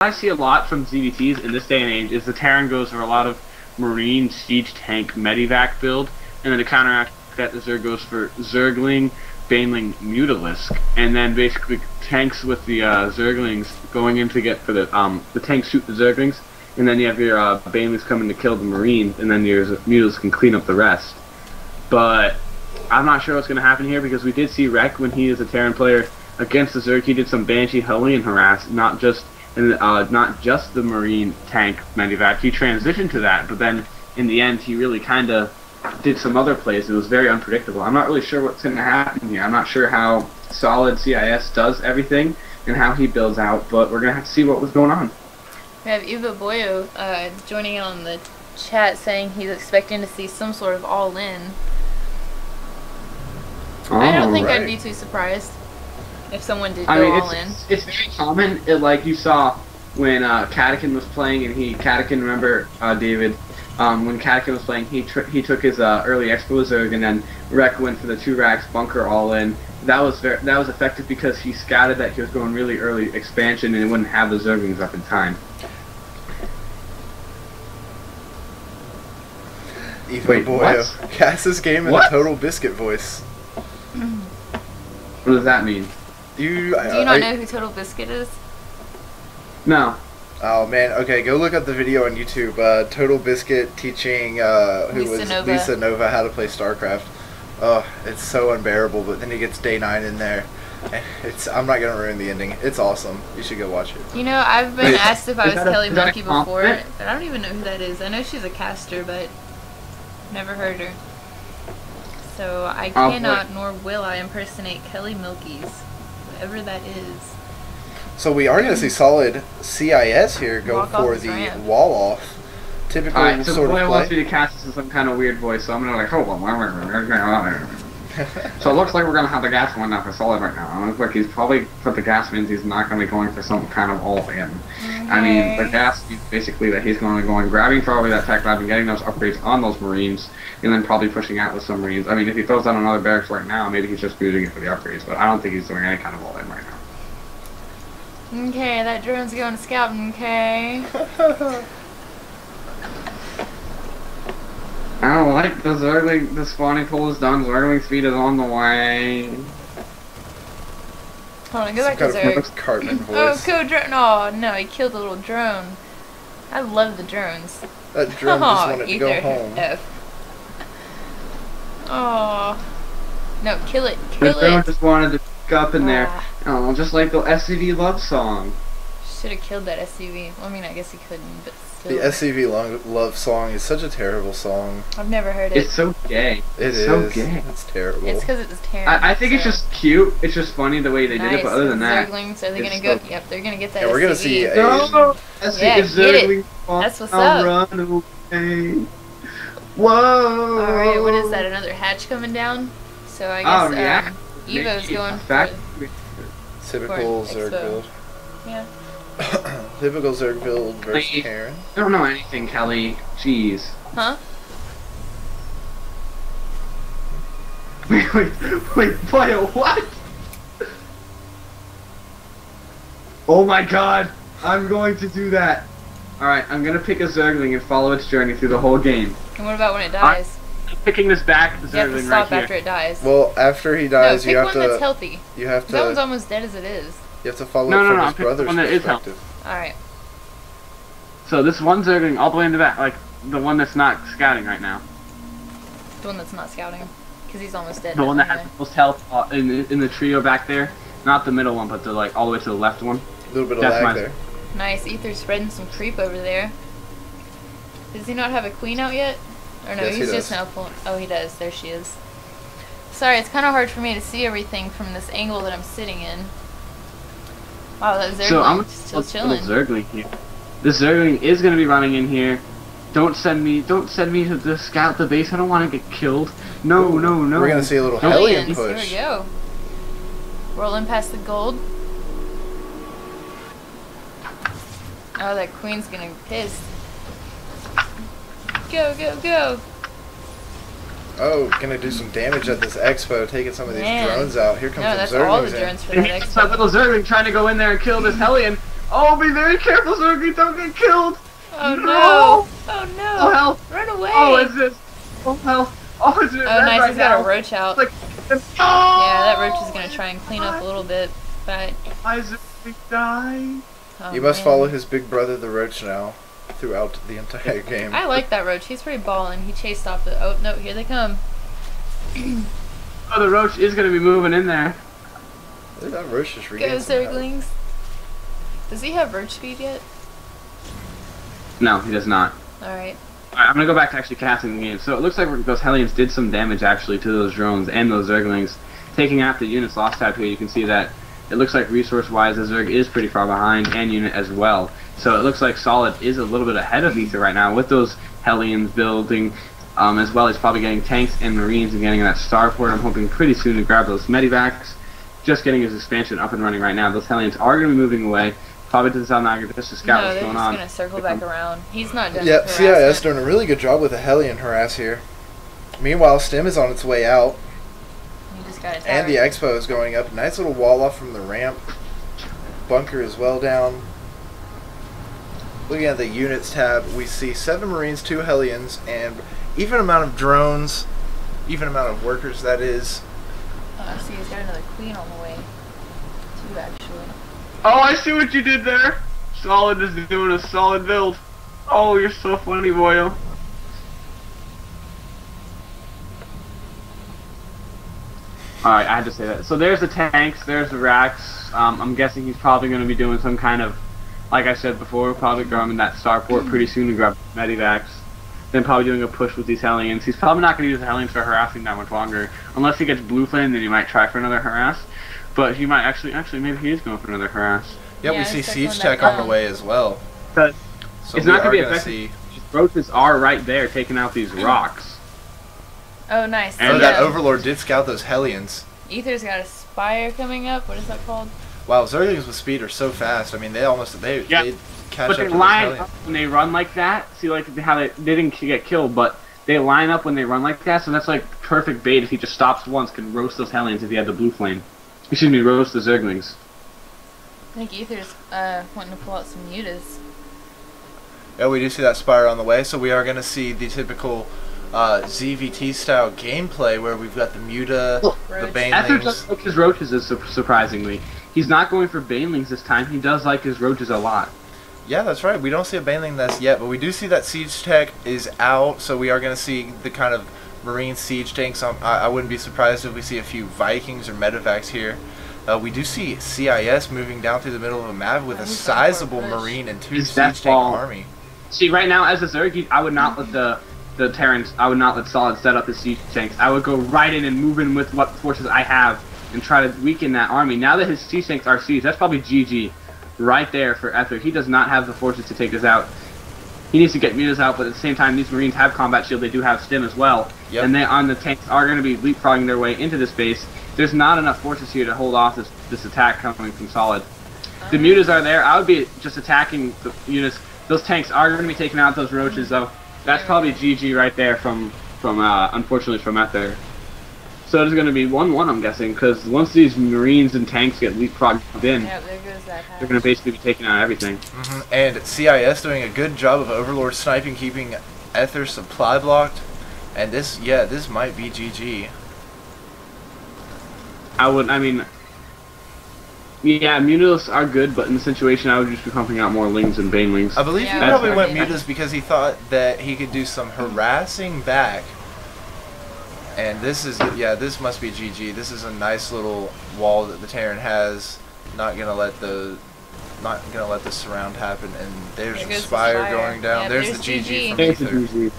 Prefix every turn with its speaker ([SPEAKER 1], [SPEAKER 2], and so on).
[SPEAKER 1] I see a lot from ZVTs in this day and age is the Terran goes for a lot of Marine Siege Tank Medivac build, and then to counteract that, the Zerg goes for Zergling, Baneling, Mutalisk, and then basically tanks with the Zerglings going in to get for the tanks shoot the Zerglings, and then you have your Banelings coming to kill the Marines, and then your Mutalisk can clean up the rest. But I'm not sure what's going to happen here, because we did see Rek when he is a Terran player against the Zerg. He did some Banshee Hellion harass, not just the Marine tank Medivac. He transitioned to that, but then in the end he really kind of did some other plays. It was very unpredictable. I'm not really sure what's going to happen here. I'm not sure how solid CIS does everything and how he builds out, but we're going to have to see what was going on.
[SPEAKER 2] We have EVO Boyo joining in on the chat saying he's expecting to see some sort of all-in. I don't think I'd be too surprised if someone did go all-in.
[SPEAKER 1] It's very common. Like you saw when Catechin was playing, and Catechin, remember, David, when Catechin was playing, he took his early Expo Zerg, and then Rek went for the 2 racks bunker all-in. That was effective because he scouted that he was going really early expansion and wouldn't have the Zerglings up in time.
[SPEAKER 3] Wait, Boyo. Cast this game in a Total Biscuit voice.
[SPEAKER 1] What does that mean?
[SPEAKER 2] Do you not know who Total Biscuit is?
[SPEAKER 1] No.
[SPEAKER 3] Oh man, okay, go look up the video on YouTube. Total Biscuit teaching Lisa Nova how to play StarCraft. Oh, it's so unbearable, but then he gets day 9 in there. I'm not gonna ruin the ending. It's awesome. You should go watch it.
[SPEAKER 2] You know, I've been asked if I was Kelly Milky before, but I don't even know who that is. I know she's a caster, but never heard her. So I cannot nor will I impersonate Kelly Milky's, whatever that is.
[SPEAKER 3] So we are going to see solid CIS here go for the wall off. Typical
[SPEAKER 1] Alright, so
[SPEAKER 3] sort of
[SPEAKER 1] Boy
[SPEAKER 3] play.
[SPEAKER 1] wants me to cast this in some kind of weird voice, so I'm going to hold on. So it looks like we're going to have the gas one now for solid right now. It looks like he's probably put the gas means he's not going to be going for some kind of all-in. I mean, the gas means basically that he's going to go and grabbing probably that tech lab and getting those upgrades on those Marines, and then probably pushing out with some Marines. I mean, if he throws down another barracks right now, maybe he's just using it for the upgrades, but I don't think he's doing any kind of all-in right now.
[SPEAKER 2] Okay, that drone's going to scouting, okay?
[SPEAKER 1] I don't like the Zergling. The spawning pool is done. Zergling speed is on the way.
[SPEAKER 2] Hold on, go back to Zerg.
[SPEAKER 3] Cartman voice.
[SPEAKER 2] Oh, cool drone. Oh, no, he killed the little drone. I love the drones.
[SPEAKER 3] That drone just wanted to go home.
[SPEAKER 2] Oh. No, kill it. Kill it.
[SPEAKER 1] The drone just wanted to pick up in there. Oh, just like the SCV love song.
[SPEAKER 2] Should have killed that SCV. Well, I mean, I guess he couldn't, but still.
[SPEAKER 3] The SCV love song is such a terrible song.
[SPEAKER 2] I've never heard it.
[SPEAKER 1] It's so gay.
[SPEAKER 3] It's
[SPEAKER 1] so gay.
[SPEAKER 3] It's terrible.
[SPEAKER 2] It's because it's Terran.
[SPEAKER 1] I think it's just cute. It's just funny the way they did it, but other than that.
[SPEAKER 2] Zerglings, are they going to go? Yep, they're going to get that SCV.
[SPEAKER 3] We're going to see a...
[SPEAKER 1] No!
[SPEAKER 2] Yeah, get it. That's what's up.
[SPEAKER 1] Run away. Whoa!
[SPEAKER 2] Alright, what is that? Another hatch coming down? So I guess Evo's going for...
[SPEAKER 3] Typical Zerg build.
[SPEAKER 2] Yeah.
[SPEAKER 3] Typical Zerg build versus Terran.
[SPEAKER 1] I don't know anything, Kelly. Jeez.
[SPEAKER 2] Huh?
[SPEAKER 1] Wait, boy, what? Oh my god, I'm going to do that. Alright, I'm going to pick a Zergling and follow its journey through the whole game.
[SPEAKER 2] And what about when it dies?
[SPEAKER 1] I'm picking this back Zergling right here.
[SPEAKER 2] You have to stop after it dies.
[SPEAKER 3] Well, after he dies, you have to...
[SPEAKER 2] No, pick one that's healthy.
[SPEAKER 3] You have to...
[SPEAKER 2] That one's almost dead as it is.
[SPEAKER 3] You have to follow it from his brother's
[SPEAKER 1] one that
[SPEAKER 3] perspective.
[SPEAKER 2] Alright.
[SPEAKER 1] So this one Zergling all the way in the back, like the one that's not scouting right now.
[SPEAKER 2] The one that's not scouting, because he's almost dead.
[SPEAKER 1] The one that has the most health in the trio back there. Not the middle one, but the all the way to the left one.
[SPEAKER 3] A little bit of lag there.
[SPEAKER 2] Nice, Ether's spreading some creep over there. Does he not have a queen out yet? Or no,
[SPEAKER 3] yes,
[SPEAKER 2] he's just now pulling... Oh, he does. There she is. Sorry, it's kind of hard for me to see everything from this angle that I'm sitting in. Wow, that Zergling still chilling.
[SPEAKER 1] Zergling here. This Zergling is going to be running in here. Don't send me to scout the base. I don't want to get killed. No, no, no.
[SPEAKER 3] We're going to see a little Hellion push.
[SPEAKER 2] Here we go. Rolling past the gold. Oh, that queen's going to be pissed. Go, go, go.
[SPEAKER 3] Oh, gonna do some damage at this expo, taking some of these drones out. Here comes some
[SPEAKER 2] that's
[SPEAKER 3] Zerglings
[SPEAKER 2] all the drones for that expo.
[SPEAKER 1] That little Zergling trying to go in there and kill this Hellion. Oh, be very careful, Zergy, don't get killed!
[SPEAKER 2] Oh no! Oh no!
[SPEAKER 1] Oh hell!
[SPEAKER 2] Run away!
[SPEAKER 1] Oh, is this? Oh hell! Oh, is it?
[SPEAKER 2] Oh nice,
[SPEAKER 1] right
[SPEAKER 2] he's got
[SPEAKER 1] now?
[SPEAKER 2] a roach out.
[SPEAKER 1] Like,
[SPEAKER 2] yeah, that roach is gonna try and clean up a little bit, but...
[SPEAKER 1] Why is it die?
[SPEAKER 3] Oh, you must follow his big brother, the roach, now throughout the entire game.
[SPEAKER 2] I like that roach. He's pretty ballin'. He chased off the... Oh, no, here they come.
[SPEAKER 1] Oh, the roach is going to be moving in there.
[SPEAKER 3] That roach just
[SPEAKER 2] Go, Zerglings. Does he have roach speed yet?
[SPEAKER 1] No, he does not.
[SPEAKER 2] Alright.
[SPEAKER 1] I'm going to go back to actually casting the game. So it looks like those Hellions did some damage actually to those drones and those Zerglings. Taking out the units lost tab here, you can see that it looks like resource-wise, the Zerg is pretty far behind, and unit as well. So it looks like Solid is a little bit ahead of Ether right now with those Hellions building, as well as probably getting tanks and marines and getting that starport. I'm hoping pretty soon to grab those medivacs. Just getting his expansion up and running right now. Those Hellions are going to be moving away, probably to the south Niagara just to scout what's going on.
[SPEAKER 2] No, they're just going to circle back around. He's not done.
[SPEAKER 3] Yep, CIS doing a really good job with the Hellion harass here. Meanwhile, Stem is on its way out. And the Expo is going up. Nice little wall off from the ramp. Bunker is well down. Looking at the units tab, we see 7 Marines, 2 Hellions, and even amount of drones, even amount of workers, that is.
[SPEAKER 2] I see he's got another queen on the way. 2 actually.
[SPEAKER 1] Oh, I see what you did there. Solid is doing a solid build. Oh, you're so funny, boyo. Alright, I had to say that. So there's the tanks, there's the racks. I'm guessing he's probably going to be doing some kind of, like I said before, probably grabbing that starport pretty soon to grab medivacs. Then probably doing a push with these Hellions. He's probably not going to use the Hellions for harassing that much longer. Unless he gets blue flame, then he might try for another harass. But he might actually maybe he is going for another harass.
[SPEAKER 3] Yeah, we see Siege Tech on the way as well.
[SPEAKER 1] So it's not going to be
[SPEAKER 3] effective.
[SPEAKER 1] See roaches are right there taking out these rocks.
[SPEAKER 2] Oh, nice.
[SPEAKER 3] And that Overlord did scout those Hellions.
[SPEAKER 2] Ether's got a Spire coming up. What is that called?
[SPEAKER 3] Wow, Zerglings with speed are so fast. I mean, they catch up to
[SPEAKER 1] they line up when they run like that. See, like how they didn't get killed, but they line up when they run like that. So that's like perfect bait. If he just stops once, can roast those Hellions if he had the blue flame. Excuse me, roast the Zerglings.
[SPEAKER 2] I think Ether's wanting to pull out some mutas.
[SPEAKER 3] Yeah, we do see that Spire on the way. So we are going to see the typical ZVT style gameplay where we've got the Muta, the Banelings.
[SPEAKER 1] Ether does like his roaches, surprisingly. He's not going for Banelings this time. He does like his roaches a lot.
[SPEAKER 3] Yeah, that's right. We don't see a Baneling nest yet, but we do see that Siege Tech is out, so we are going to see the kind of Marine Siege tanks. I wouldn't be surprised if we see a few Vikings or Medivacs here. We do see CIS moving down through the middle of a map with a sizable Marine and 2 Siege tank army.
[SPEAKER 1] See, right now, as a Zerg, I would not let the Terrans, I would not let Solid set up his siege tanks. I would go right in and move in with what forces I have and try to weaken that army. Now that his siege tanks are siege, that's probably GG right there for Ether. He does not have the forces to take this out. He needs to get mutas out, but at the same time, these Marines have combat shield. They do have stim as well, and they on the tanks are going to be leapfrogging their way into this base. There's not enough forces here to hold off this attack coming from Solid. The mutas are there. I would be just attacking the units. Those tanks are going to be taking out those roaches, though. That's probably GG right there from unfortunately from Ether. So it's going to be 1-1, I'm guessing, because once these Marines and tanks get leapfrogged in,
[SPEAKER 2] there goes that
[SPEAKER 1] they're going to basically be taking out everything.
[SPEAKER 3] And CIS doing a good job of Overlord sniping, keeping Ether supply blocked. And this might be GG.
[SPEAKER 1] Yeah, mutas are good, but in the situation, I would just be pumping out more Lings and Banelings.
[SPEAKER 3] I believe he probably went mutas because he thought that he could do some harassing back. And this must be GG. This is a nice little wall that the Terran has. Not gonna let the surround happen. And there's the Spire going down.
[SPEAKER 2] Yeah,
[SPEAKER 3] there's the GG from
[SPEAKER 1] There's
[SPEAKER 3] Ether.
[SPEAKER 1] the GG.